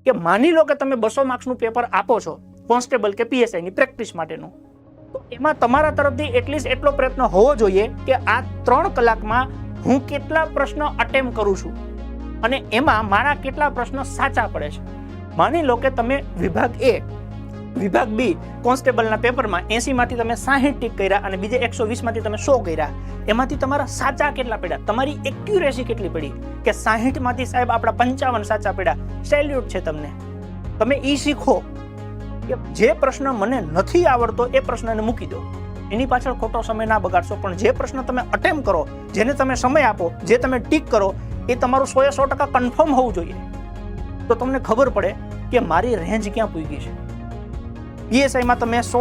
કે માની લો કે તમે 200 માર્ક્સનું પેપર આપો છો કોન્સ્ટેબલ કે પીએસઆઈ ની પ્રેક્ટિસ માટેનું, તો એમાં તમારા તરફથી એટલીસ્ટ એટલો પ્રયત્ન હોવો જોઈએ કે આ 3 કલાકમાં હું કેટલા પ્રશ્ન અટેમ્પ કરું છું અને એમાં મારા કેટલા પ્રશ્ન સાચા પડે છે. માની લો કે તમે વિભાગ એ વિભાગ બી કોન્સ્ટેબલના પેપરમાં 80 માંથી તમે 60 ટીક કર્યા અને બીજે 120 માંથી તમે 100 કર્યા, એમાંથી તમારા સાચા કેટલા પડ્યા, તમારી એક્યુરેસી કેટલી પડી કે 60 માંથી સાહેબ આપણા 55 સાચા પડ્યા. સેલ્યુટ છે તમને. તમે ઈ શીખો કે જે પ્રશ્ન મને નથી આવડતો એ પ્રશ્નને મૂકી દો, એની પાછળ ખોટો સમય ના બગાડશો, પણ જે પ્રશ્ન તમે અટેમ્પ કરો, જેને તમે સમય આપો, જે તમે ટીક કરો, એ તમારું 100% કન્ફર્મ હોવું જોઈએ. તો તમને ખબર પડે કે મારી રેન્જ ક્યાં પૂગી છે. પીએસઆઈમાં તમે 100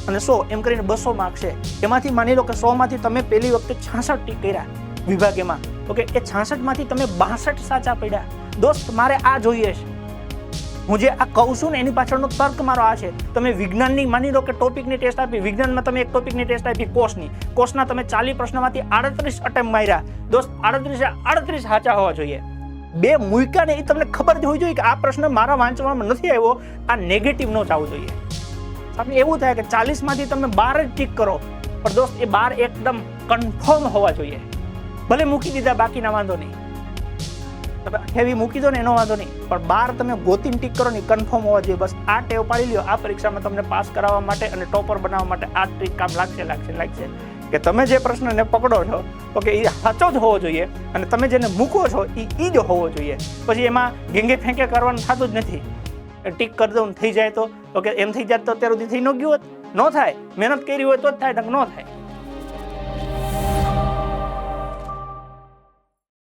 અને 100 એમ કરીને 200 માર્ક છે, એમાંથી માની લો કે 100 માંથી તમે પહેલી વખતે 66 ટીક કર્યા વિભાગેમાં, ઓકે, એ 66 માંથી તમે 62 સાચા પડ્યા. દોસ્ત મારે આ જોઈએ છે. હું જે આ કહું છું ને એની પાછળનો તર્ક મારો આ છે. તમે વિજ્ઞાનની માની લો કે ટોપિકની ટેસ્ટ આપી, વિજ્ઞાનમાં તમે એક ટોપિકની ટેસ્ટ આપી કોષના તમે 40 પ્રશ્નમાંથી 38 અટેમ્પ માર્યા. દોસ્ત 38 સાચા હોવા જોઈએ. 2 મૂક્યા ને એ તમને ખબર જ હોવી જોઈએ કે આ પ્રશ્ન મારા વાંચવામાં નથી આવ્યો, આ નેગેટિવ નો જ આવવો જોઈએ. આપણે એવું થાય કે 40 માંથી તમે 12 જ ટીક કરો, પણ દોસ્ત એ 12 એકદમ કન્ફર્મ હોવા જોઈએ. ભલે મૂકી દીધા બાકીના વાંધો નહીં, તમે 28 મૂકી દો ને એનો વાંધો નહીં, પણ 12 તમે ગોતીને ટીક કરો ને કન્ફર્મ હોવા જોઈએ. બસ આ ટેવ પાડી લ્યો. આ પરીક્ષામાં તમને પાસ કરાવવા માટે અને ટોપર બનાવવા માટે આ ટ્રીક કામ લાગશે કે તમે જે પ્રશ્નને પકડો છો, ઓકે, એ સાચો જ હોવો જોઈએ અને તમે જેને મૂકો છો એ જ હોવો જોઈએ. પછી એમાં ગેંગે ફેંકે કરવાનું થતું જ નથી. ટીક કરી દઉં થઈ જાય તો, ઓકે, એમ થઈ જાય તો અત્યાર સુધી થઈ ન ગયું હોત, ન થાય. મહેનત કરી હોય તો જ થાય, ન થાય.